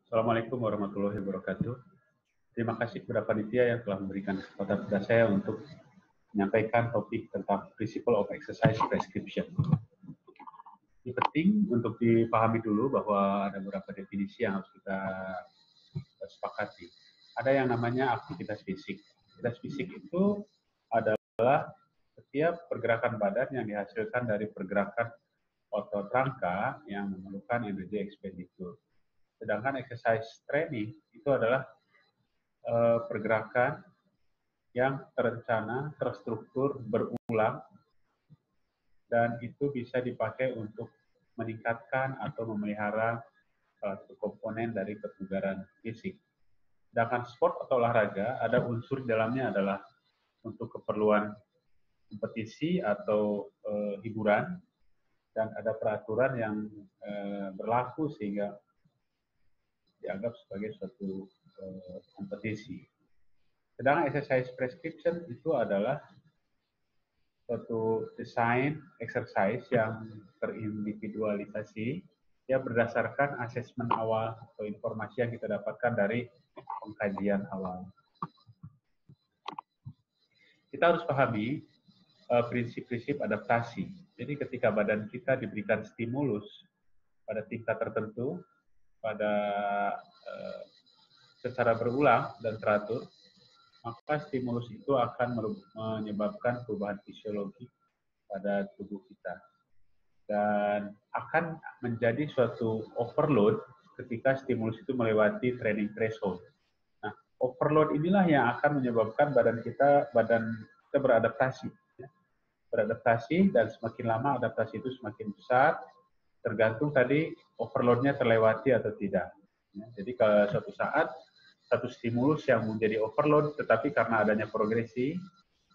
Assalamualaikum warahmatullahi wabarakatuh. Terima kasih kepada panitia yang telah memberikan kesempatan kepada saya untuk menyampaikan topik tentang Principle of Exercise Prescription. Ini penting untuk dipahami dulu bahwa ada beberapa definisi yang harus kita sepakati. Ada yang namanya aktivitas fisik. Aktivitas fisik itu adalah setiap pergerakan badan yang dihasilkan dari pergerakan otot rangka yang memerlukan energi ekspenditur. Sedangkan exercise training itu adalah pergerakan yang terencana, terstruktur, berulang, dan itu bisa dipakai untuk meningkatkan atau memelihara salah satu komponen dari kebugaran fisik. Sedangkan sport atau olahraga, ada unsur di dalamnya adalah untuk keperluan kompetisi atau hiburan, dan ada peraturan yang berlaku sehingga dianggap sebagai suatu kompetisi. Sedangkan exercise prescription itu adalah suatu desain exercise yang terindividualisasi, ya berdasarkan asesmen awal atau informasi yang kita dapatkan dari pengkajian awal. Kita harus pahami prinsip-prinsip adaptasi. Jadi ketika badan kita diberikan stimulus pada tingkat tertentu, pada secara berulang dan teratur, maka stimulus itu akan menyebabkan perubahan fisiologi pada tubuh kita. Dan akan menjadi suatu overload ketika stimulus itu melewati training threshold. Nah, overload inilah yang akan menyebabkan badan kita beradaptasi. Beradaptasi, dan semakin lama adaptasi itu semakin besar, tergantung tadi overloadnya terlewati atau tidak. Jadi kalau suatu saat satu stimulus yang menjadi overload, tetapi karena adanya progresi,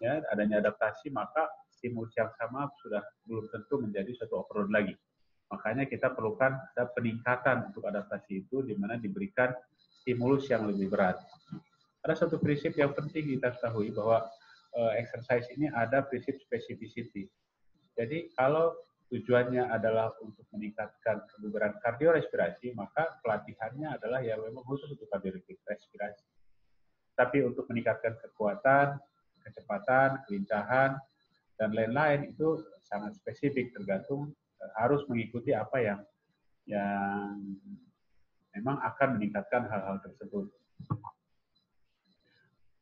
ya, adanya adaptasi, maka stimulus yang sama sudah belum tentu menjadi suatu overload lagi. Makanya kita perlukan ada peningkatan untuk adaptasi itu, di mana diberikan stimulus yang lebih berat. Ada satu prinsip yang penting kita ketahui bahwa exercise ini ada prinsip specificity. Jadi kalau tujuannya adalah untuk meningkatkan kebugaran kardiorespirasi, maka pelatihannya adalah yang memang khusus untuk kardiorespirasi. Tapi untuk meningkatkan kekuatan, kecepatan, kelincahan, dan lain-lain itu sangat spesifik, tergantung harus mengikuti apa yang memang akan meningkatkan hal-hal tersebut.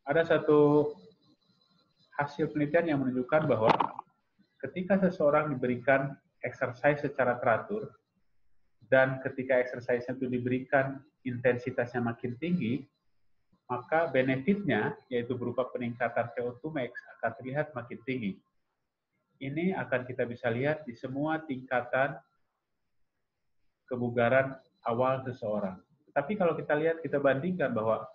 Ada satu hasil penelitian yang menunjukkan bahwa ketika seseorang diberikan exercise secara teratur, dan ketika exercise itu diberikan intensitasnya makin tinggi, maka benefitnya, yaitu berupa peningkatan VO2 max, akan terlihat makin tinggi. Ini akan kita bisa lihat di semua tingkatan kebugaran awal seseorang. Tapi kalau kita lihat, kita bandingkan bahwa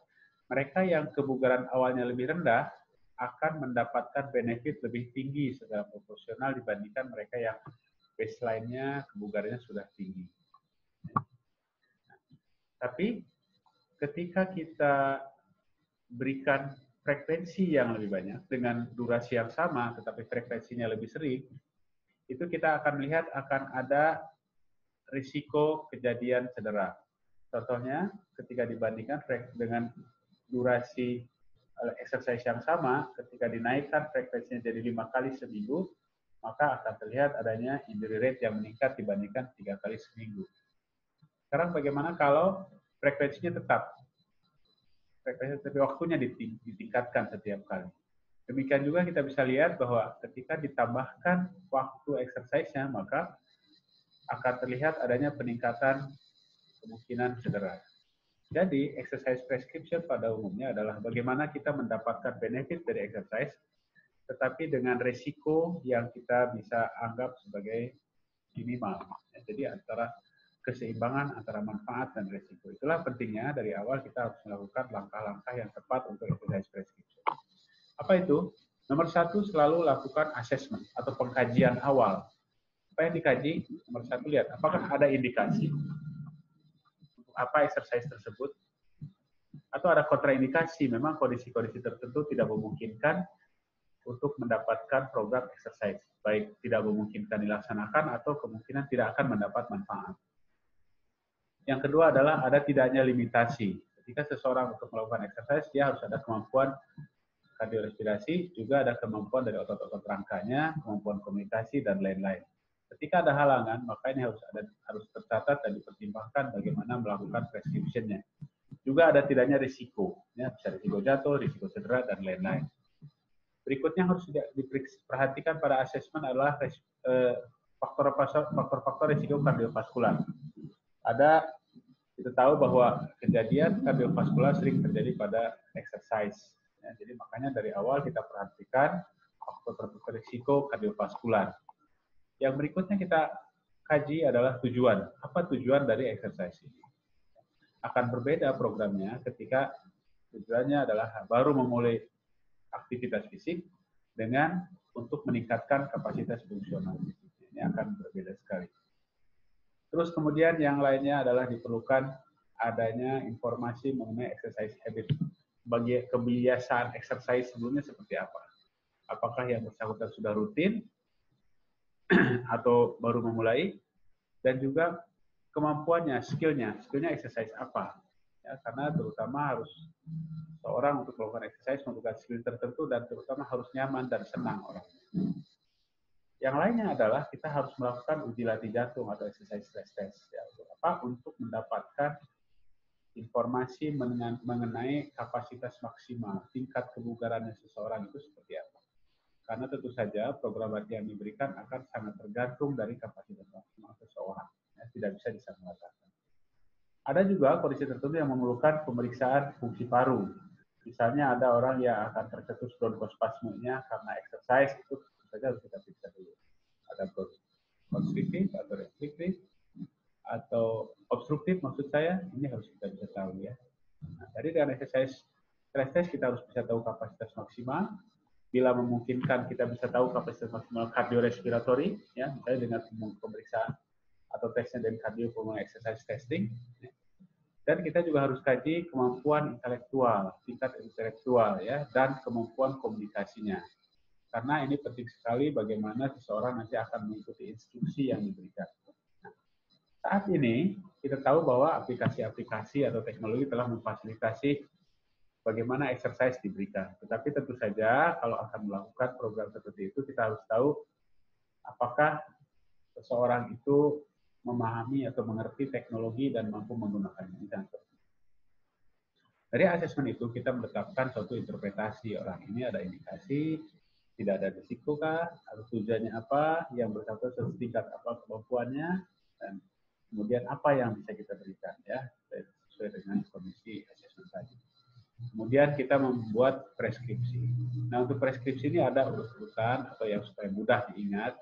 mereka yang kebugaran awalnya lebih rendah akan mendapatkan benefit lebih tinggi secara proporsional dibandingkan mereka yang baseline-nya kebugarannya sudah tinggi. Tapi ketika kita berikan frekuensi yang lebih banyak dengan durasi yang sama tetapi frekuensinya lebih sering, itu kita akan melihat akan ada risiko kejadian cedera. Contohnya ketika dibandingkan dengan durasi exercise yang sama, ketika dinaikkan frekuensinya jadi 5 kali seminggu, maka akan terlihat adanya injury rate yang meningkat dibandingkan 3 kali seminggu. Sekarang bagaimana kalau frekuensinya tetap? Frekuensi tapi waktunya ditingkatkan setiap kali. Demikian juga kita bisa lihat bahwa ketika ditambahkan waktu exercise-nya, maka akan terlihat adanya peningkatan kemungkinan cedera. Jadi, exercise prescription pada umumnya adalah bagaimana kita mendapatkan benefit dari exercise, tetapi dengan resiko yang kita bisa anggap sebagai minimal. Jadi, antara keseimbangan antara manfaat dan resiko. Itulah pentingnya dari awal kita harus melakukan langkah-langkah yang tepat untuk exercise prescription. Apa itu? Nomor 1, selalu lakukan assessment atau pengkajian awal. Apa yang dikaji? Nomor 1, lihat apakah ada indikasi apa exercise tersebut, atau ada kontraindikasi, memang kondisi-kondisi tertentu tidak memungkinkan untuk mendapatkan program exercise, baik tidak memungkinkan dilaksanakan atau kemungkinan tidak akan mendapat manfaat. Yang kedua adalah ada tidaknya limitasi. Ketika seseorang untuk melakukan exercise, dia harus ada kemampuan kardiorespirasi, juga ada kemampuan dari otot-otot rangkanya, kemampuan komunikasi, dan lain-lain. Ketika ada halangan, maka ini harus tercatat dan dipertimbangkan bagaimana melakukan prescription-nya. Juga ada tidaknya risiko, ya, bisa risiko jatuh, risiko cedera, dan lain-lain. Berikutnya harus diperhatikan pada asesmen adalah faktor-faktor risiko kardiovaskular. Kita tahu bahwa kejadian kardiovaskular sering terjadi pada exercise. Ya, jadi makanya dari awal kita perhatikan faktor-faktor risiko kardiovaskular. Yang berikutnya kita kaji adalah tujuan. Apa tujuan dari exercise ini? Akan berbeda programnya ketika tujuannya adalah baru memulai aktivitas fisik dengan untuk meningkatkan kapasitas fungsional. Ini akan berbeda sekali. Terus kemudian yang lainnya adalah diperlukan adanya informasi mengenai exercise habit. Bagi kebiasaan exercise sebelumnya seperti apa? Apakah yang bersangkutan sudah rutin atau baru memulai? Dan juga kemampuannya, skillnya exercise apa? Ya, karena terutama harus seorang untuk melakukan exercise membutuhkan skill tertentu dan terutama harus nyaman dan senang orang. Yang lainnya adalah kita harus melakukan uji latih jantung atau exercise stress test. Ya, untuk apa? Untuk mendapatkan informasi mengenai kapasitas maksimal, tingkat kebugarannya seseorang itu seperti apa. Karena tentu saja program latihan yang diberikan akan sangat tergantung dari kapasitas maksimal seseorang. Ya, tidak bisa disamaratakan. Ada juga kondisi tertentu yang memerlukan pemeriksaan fungsi paru. Misalnya ada orang yang akan tercetus bronkospasmenya karena exercise, itu tentu saja harus kita periksa dulu. Ada konstriktif atau restriktif atau obstruktif maksud saya, ini harus kita bisa tahu ya. Nah, dari dengan exercise stress test kita harus bisa tahu kapasitas maksimal. Bila memungkinkan kita bisa tahu kapasitas maksimal kardiorespiratory, ya, misalnya dengan pemeriksaan atau tesnya dari cardiopulmonary exercise testing. Dan kita juga harus kaji kemampuan intelektual, tingkat intelektual, ya, dan kemampuan komunikasinya. Karena ini penting sekali bagaimana seseorang nanti akan mengikuti instruksi yang diberikan. Nah, saat ini kita tahu bahwa aplikasi-aplikasi atau teknologi telah memfasilitasi bagaimana exercise diberikan. Tetapi tentu saja kalau akan melakukan program seperti itu, kita harus tahu apakah seseorang itu memahami atau mengerti teknologi dan mampu menggunakannya. Dari asesmen itu kita menetapkan suatu interpretasi orang ini ada indikasi, tidak ada risiko kah, atau tujuannya apa, yang bersangkutan setingkat apa kemampuannya, dan kemudian apa yang bisa kita berikan ya sesuai dengan kondisi asesmen tadi. Kemudian kita membuat preskripsi. Nah, untuk preskripsi ini ada urut-urutan atau yang supaya mudah diingat.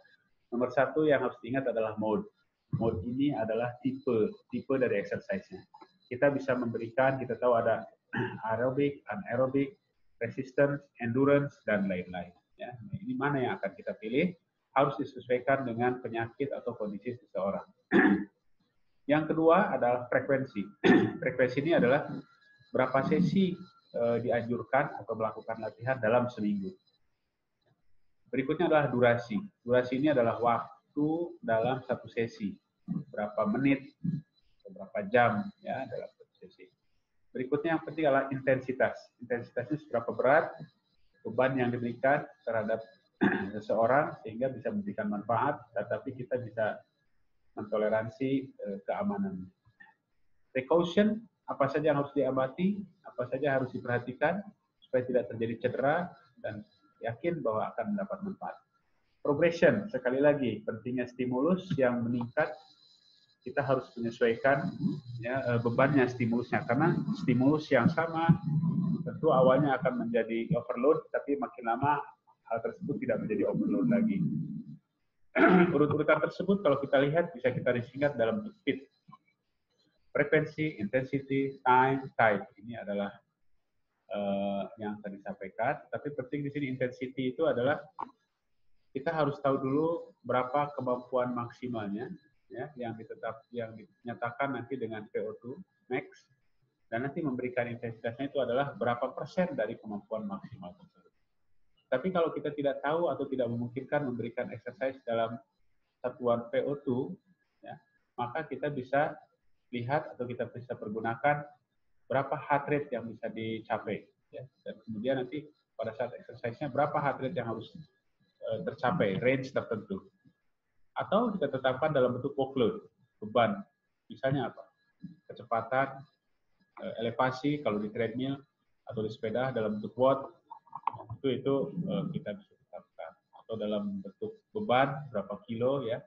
Nomor satu yang harus diingat adalah mode. Mode ini adalah tipe dari exercise-nya. Kita bisa memberikan, kita tahu ada aerobik, anaerobik, resistance, endurance, dan lain-lain. Ya, ini mana yang akan kita pilih? Harus disesuaikan dengan penyakit atau kondisi seseorang. Yang kedua adalah frekuensi. Frekuensi ini adalah berapa sesi dianjurkan atau melakukan latihan dalam seminggu. Berikutnya adalah durasi. Durasi ini adalah waktu dalam satu sesi. Berapa menit, berapa jam ya dalam satu sesi. Berikutnya yang penting adalah intensitas. Intensitasnya seberapa berat beban yang diberikan terhadap seseorang sehingga bisa memberikan manfaat, tetapi kita bisa mentoleransi keamanan. Precaution, apa saja yang harus diamati, apa saja harus diperhatikan supaya tidak terjadi cedera dan yakin bahwa akan mendapat manfaat. Progression, sekali lagi pentingnya stimulus yang meningkat, kita harus menyesuaikan ya, bebannya stimulusnya, karena stimulus yang sama tentu awalnya akan menjadi overload, tapi makin lama hal tersebut tidak menjadi overload lagi. Urut-urutan tersebut kalau kita lihat bisa kita singkat dalam bentuk PIT. Frekuensi, intensity, time, type. Ini adalah yang tadi disampaikan. Tapi penting di sini intensity itu adalah kita harus tahu dulu berapa kemampuan maksimalnya, ya, yang dinyatakan nanti dengan VO2 max, dan nanti memberikan intensitasnya itu adalah berapa persen dari kemampuan maksimal tersebut. Tapi kalau kita tidak tahu atau tidak memungkinkan memberikan exercise dalam satuan VO2, ya, maka kita bisa lihat atau kita bisa pergunakan berapa heart rate yang bisa dicapai, ya. Dan kemudian nanti pada saat exercise-nya berapa heart rate yang harus tercapai, range tertentu. Atau kita tetapkan dalam bentuk workload, beban. Misalnya apa? Kecepatan, elevasi kalau di treadmill atau di sepeda dalam bentuk watt, itu kita bisa tetapkan. Atau dalam bentuk beban berapa kilo, ya.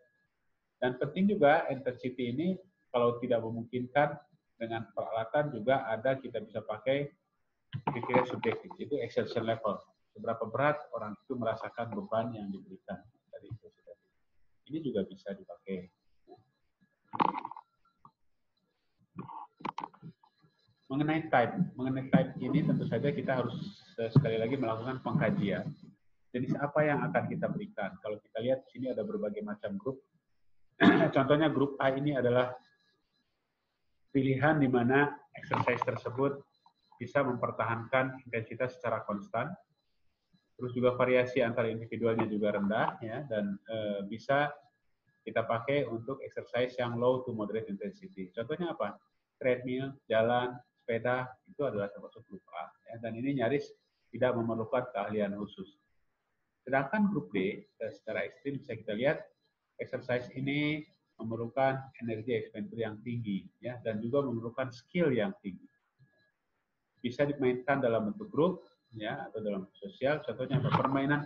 Dan penting juga intensity ini kalau tidak memungkinkan dengan peralatan juga ada kita bisa pakai kriteria subjektif, itu exertion level. Seberapa berat orang itu merasakan beban yang diberikan dari intensitas. Ini juga bisa dipakai. Mengenai type ini tentu saja kita harus sekali lagi melakukan pengkajian. Jenis apa yang akan kita berikan? Kalau kita lihat di sini ada berbagai macam grup. Contohnya grup A ini adalah pilihan di mana exercise tersebut bisa mempertahankan intensitas secara konstan. Terus juga variasi antara individualnya juga rendah, ya, dan bisa kita pakai untuk exercise yang low to moderate intensity. Contohnya apa? Treadmill, jalan, sepeda, itu adalah termasuk grup A. Ya, dan ini nyaris tidak memerlukan keahlian khusus. Sedangkan grup D, secara ekstrim bisa kita lihat, exercise ini memerlukan energi expenditure yang tinggi, ya, dan juga memerlukan skill yang tinggi. Bisa dimainkan dalam bentuk grup, ya, atau dalam sosial. Contohnya apa? Permainan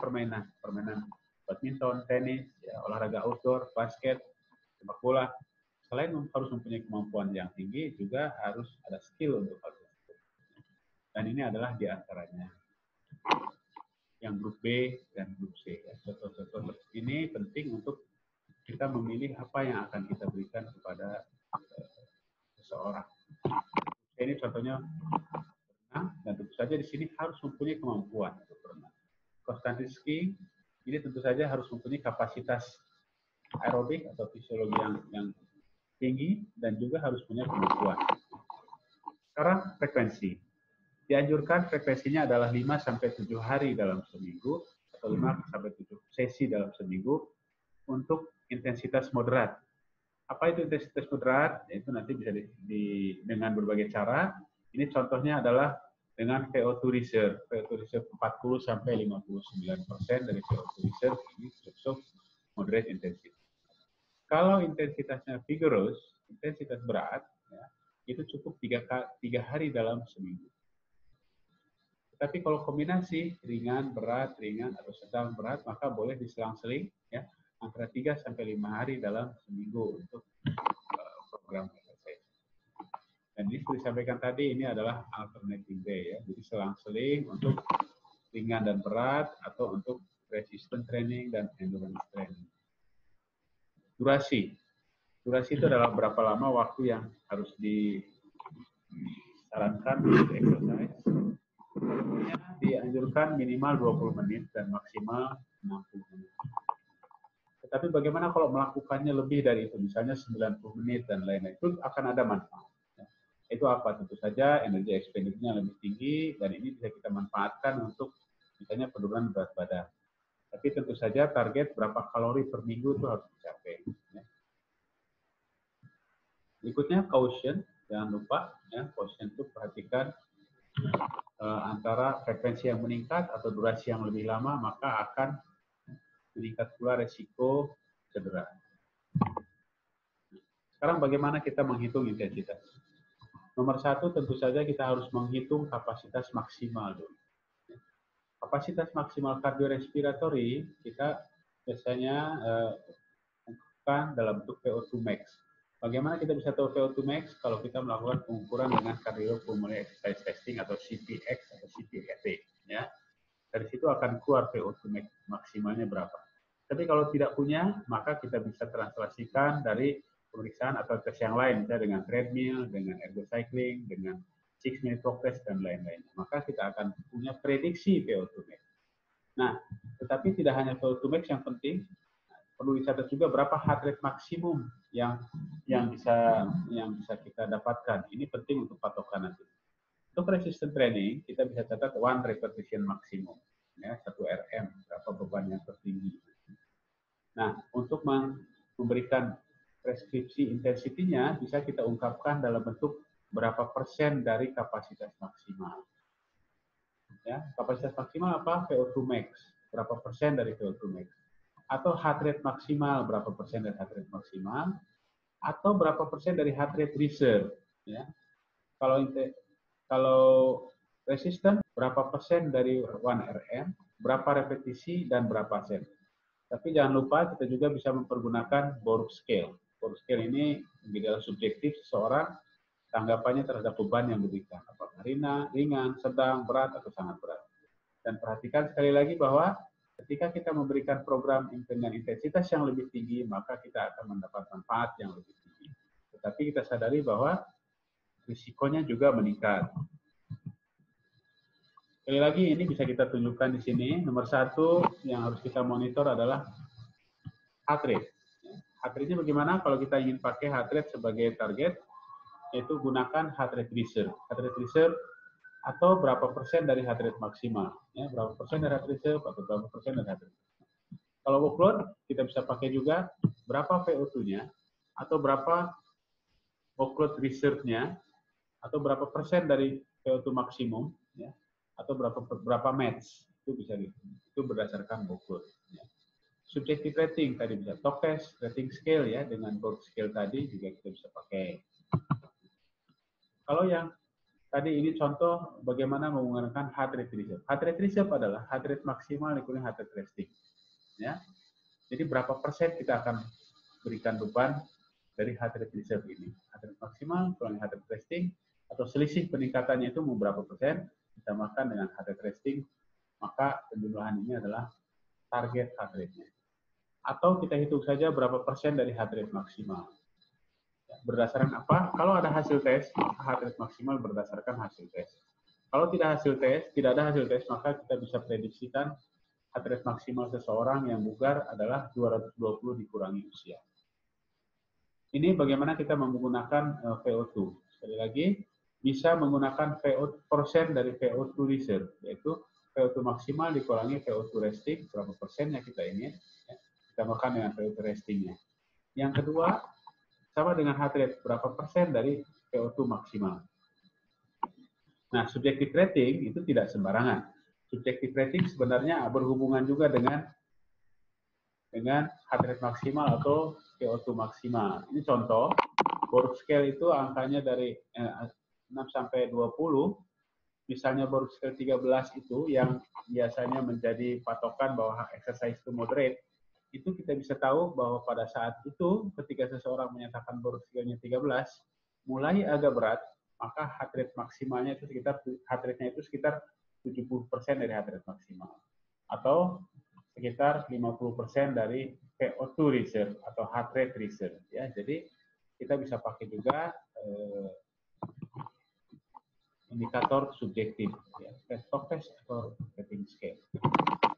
badminton, tenis, ya, olahraga outdoor, basket, sepak bola. Selain harus mempunyai kemampuan yang tinggi, juga harus ada skill untuk hal tersebut. Dan ini adalah di antaranya yang grup B dan grup C. Ya. Contoh-contoh ini penting untuk kita memilih apa yang akan kita berikan kepada seseorang. Ini contohnya berenang, dan tentu saja di sini harus mempunyai kemampuan untuk berenang. Cross country skiing ini tentu saja harus mempunyai kapasitas aerobik atau fisiologi yang tinggi dan juga harus punya kemampuan. Sekarang frekuensi. Dianjurkan frekuensinya adalah 5-7 hari dalam seminggu atau 5-7 sesi dalam seminggu untuk intensitas moderat. Apa itu intensitas moderat? Itu nanti bisa dengan berbagai cara. Ini contohnya adalah dengan VO2 reserve. VO2 reserve 40-59% dari VO2 reserve ini cukup moderate intensity. Kalau intensitasnya vigorous, intensitas berat, ya, itu cukup 3 hari dalam seminggu. Tapi kalau kombinasi ringan, berat, ringan, atau sedang berat, maka boleh diselang-seling, ya, antara 3-5 hari dalam seminggu untuk program exercise. Dan ini seperti disampaikan tadi, ini adalah alternating day, ya. Jadi selang-seling untuk ringan dan berat, atau untuk resistance training dan endurance training. Durasi. Durasi itu adalah berapa lama waktu yang harus disarankan untuk exercise. Dianjurkan minimal 20 menit dan maksimal 60 menit. Tetapi bagaimana kalau melakukannya lebih dari itu, misalnya 90 menit dan lain-lain, itu akan ada manfaat. Itu apa? Tentu saja energi expenditure-nya lebih tinggi, dan ini bisa kita manfaatkan untuk misalnya penurunan berat badan. Tapi tentu saja target berapa kalori per minggu itu harus dicapai. Berikutnya caution, jangan lupa, ya, caution itu perhatikan antara frekuensi yang meningkat atau durasi yang lebih lama, maka akan meningkat pula resiko cedera. Sekarang bagaimana kita menghitung intensitas? Nomor 1 tentu saja kita harus menghitung kapasitas maksimal dulu. Kapasitas maksimal kardiorespiratory kita biasanya lakukan dalam bentuk VO2 max. Bagaimana kita bisa tahu VO2 max? Kalau kita melakukan pengukuran dengan cardiopulmonary exercise testing atau CPX atau CPET, ya. Dari situ akan keluar VO2 max maksimalnya berapa. Tapi kalau tidak punya, maka kita bisa translasikan dari pemeriksaan atau tes yang lain, misalnya dengan treadmill, dengan ergo cycling, dengan 6-minute walk test dan lain-lain. Maka kita akan punya prediksi VO2 max. Nah, tetapi tidak hanya VO2 max yang penting, perlu dicatat juga berapa heart rate maksimum yang bisa kita dapatkan. Ini penting untuk patokan nanti. Untuk resistance training kita bisa catat 1 repetition maksimum, ya, 1 RM, berapa beban yang tertinggi. Nah, untuk memberikan preskripsi intensitinya bisa kita ungkapkan dalam bentuk berapa persen dari kapasitas maksimal. Ya, kapasitas maksimal apa? VO2 max. Berapa persen dari VO2 max? Atau heart rate maksimal, berapa persen dari heart rate maksimal? Atau berapa persen dari heart rate reserve? Ya. Kalau resisten, berapa persen dari 1RM? Berapa repetisi dan berapa set? Tapi jangan lupa kita juga bisa mempergunakan Borg scale. Borg scale ini menjadi subjektif seseorang tanggapannya terhadap beban yang diberikan. Apakah ringan, sedang, berat, atau sangat berat. Dan perhatikan sekali lagi bahwa ketika kita memberikan program dengan intensitas yang lebih tinggi, maka kita akan mendapat manfaat yang lebih tinggi. Tetapi kita sadari bahwa risikonya juga meningkat. Sekali lagi ini bisa kita tunjukkan di sini. Nomor 1 yang harus kita monitor adalah heart rate. Heart rate-nya bagaimana kalau kita ingin pakai heart rate sebagai target? Yaitu gunakan heart rate reserve. Heart rate reserve atau berapa persen dari heart rate maksimal. Ya, berapa persen dari heart rate reserve atau berapa persen dari heart rate. Kalau workload, kita bisa pakai juga berapa VO2-nya atau berapa workload reserve-nya atau berapa persen dari VO2 maksimum, ya, atau berapa match. Itu bisa itu berdasarkan workload. Ya. Subjective rating tadi bisa talk test, rating scale ya, dengan Borg scale tadi juga kita bisa pakai. Kalau yang tadi ini contoh bagaimana menggunakan heart rate reserve. Heart rate reserve adalah heart rate maksimal dikurangi heart rate resting. Ya. Jadi berapa persen kita akan berikan beban dari heart rate reserve ini. Heart rate maksimal dikurangi heart rate resting, atau selisih peningkatannya itu mau berapa persen, ditambahkan dengan heart rate resting, maka penjumlahan ini adalah target heart rate-nya. Atau kita hitung saja berapa persen dari heart rate maksimal. Berdasarkan apa? Kalau ada hasil tes, maka heart rate maksimal berdasarkan hasil tes. Kalau tidak ada hasil tes, maka kita bisa prediksikan heart rate maksimal seseorang yang bugar adalah 220 dikurangi usia. Ini bagaimana kita menggunakan VO2. Sekali lagi, bisa menggunakan persen dari VO2 reserve, yaitu VO2 maksimal dikurangi VO2 resting, berapa persen yang kita ingin, ya, ditambahkan dengan VO2 restingnya. Yang kedua, sama dengan heart rate, berapa persen dari VO2 maksimal. Nah, subjective rating itu tidak sembarangan. Subjective rating sebenarnya berhubungan juga dengan heart rate maksimal atau VO2 maksimal. Ini contoh, Borg scale itu angkanya dari 6 sampai 20. Misalnya Borg scale 13 itu yang biasanya menjadi patokan bahwa exercise itu moderate. Itu kita bisa tahu bahwa pada saat itu ketika seseorang menyatakan Borg scale-nya 13 mulai agak berat, maka heart rate maksimalnya itu heart rate-nya itu sekitar 70% dari heart rate maksimal, atau sekitar 50% dari VO2 reserve atau heart rate reserve, ya. Jadi kita bisa pakai juga indikator subjektif, ya, talk test atau rating scale.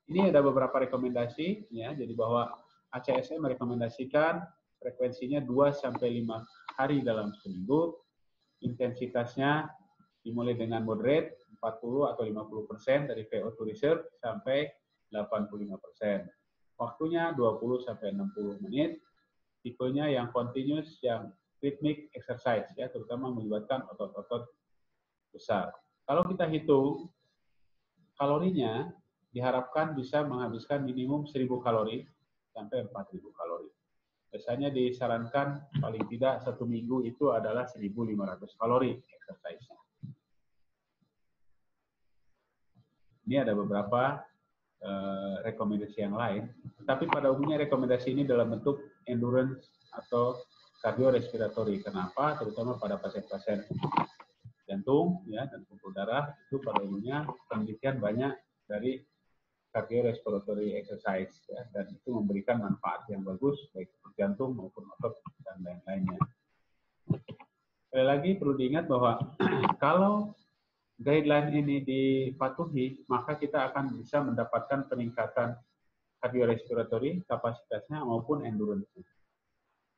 Ini ada beberapa rekomendasi, ya. Jadi bahwa ACSM merekomendasikan frekuensinya 2-5 hari dalam seminggu, intensitasnya dimulai dengan moderate 40 atau 50% dari VO2 reserve sampai 85%. Waktunya 20-60 menit. Tipenya yang continuous, yang rhythmic exercise, ya, terutama melibatkan otot-otot besar. Kalau kita hitung kalorinya, diharapkan bisa menghabiskan minimum 1000 kalori sampai 4000 kalori. Biasanya disarankan paling tidak 1 minggu itu adalah 1500 kalori exercise-nya. Ini ada beberapa rekomendasi yang lain, tapi pada umumnya rekomendasi ini dalam bentuk endurance atau kardiorespiratory. Kenapa? Terutama pada pasien-pasien jantung, ya, dan pembuluh darah, itu pada umumnya penelitian banyak dari cardiorespiratory exercise, ya, dan itu memberikan manfaat yang bagus baik untuk jantung maupun otot dan lain-lainnya. Sekali lagi perlu diingat bahwa kalau guideline ini dipatuhi, maka kita akan bisa mendapatkan peningkatan cardiorespiratory kapasitasnya maupun endurance-nya.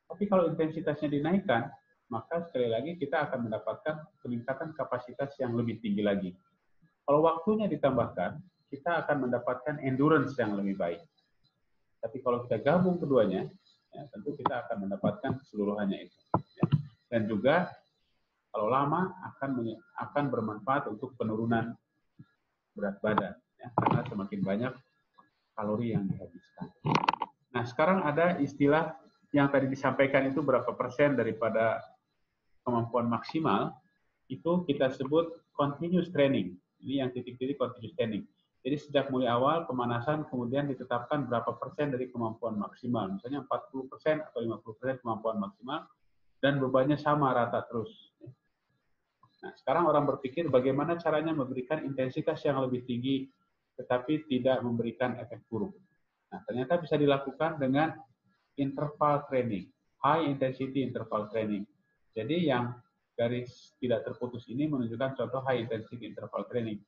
Tapi kalau intensitasnya dinaikkan, maka sekali lagi kita akan mendapatkan peningkatan kapasitas yang lebih tinggi lagi. Kalau waktunya ditambahkan, kita akan mendapatkan endurance yang lebih baik. Tapi kalau kita gabung keduanya, ya, tentu kita akan mendapatkan keseluruhannya itu. Ya. Dan juga kalau lama akan bermanfaat untuk penurunan berat badan, ya, karena semakin banyak kalori yang dihabiskan. Nah, sekarang ada istilah yang tadi disampaikan itu berapa persen daripada kemampuan maksimal, itu kita sebut continuous training. Ini yang titik-titik continuous training. Jadi sejak mulai awal pemanasan kemudian ditetapkan berapa persen dari kemampuan maksimal. Misalnya 40% atau 50% kemampuan maksimal dan bebannya sama rata terus. Nah, sekarang orang berpikir bagaimana caranya memberikan intensitas yang lebih tinggi tetapi tidak memberikan efek buruk. Nah, ternyata bisa dilakukan dengan interval training, high intensity interval training. Jadi yang garis tidak terputus ini menunjukkan contoh high intensity interval training.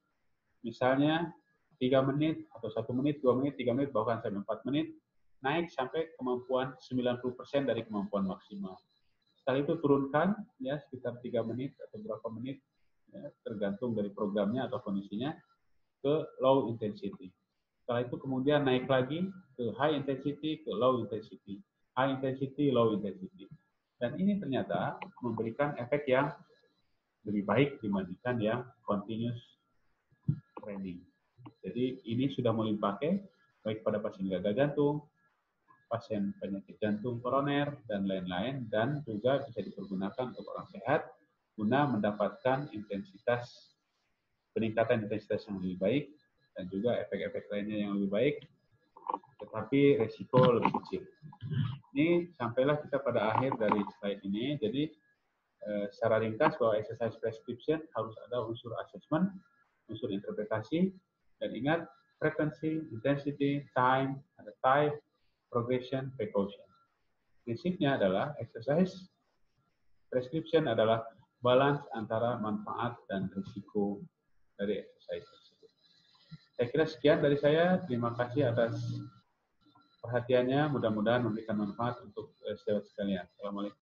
Misalnya 3 menit atau 1 menit, 2 menit, 3 menit, bahkan sampai 4 menit, naik sampai kemampuan 90% dari kemampuan maksimal. Setelah itu turunkan ya sekitar 3 menit atau berapa menit, ya, tergantung dari programnya atau kondisinya, ke low intensity. Setelah itu kemudian naik lagi ke high intensity, ke low intensity. High intensity, low intensity. Dan ini ternyata memberikan efek yang lebih baik dibandingkan yang continuous training. Jadi ini sudah mulai dipakai baik pada pasien gagal jantung, pasien penyakit jantung koroner, dan lain-lain, dan juga bisa dipergunakan untuk orang sehat guna mendapatkan intensitas, peningkatan intensitas yang lebih baik, dan juga efek-efek lainnya yang lebih baik, tetapi resiko lebih kecil. Ini sampailah kita pada akhir dari slide ini. Jadi secara ringkas bahwa exercise prescription harus ada unsur assessment, unsur interpretasi, dan ingat frequency, intensity, time, ada type, progression, precaution. Prinsipnya adalah exercise prescription adalah balance antara manfaat dan risiko dari exercise tersebut. Saya kira sekian dari saya. Terima kasih atas perhatiannya. Mudah-mudahan memberikan manfaat untuk saudara sekalian. Assalamualaikum.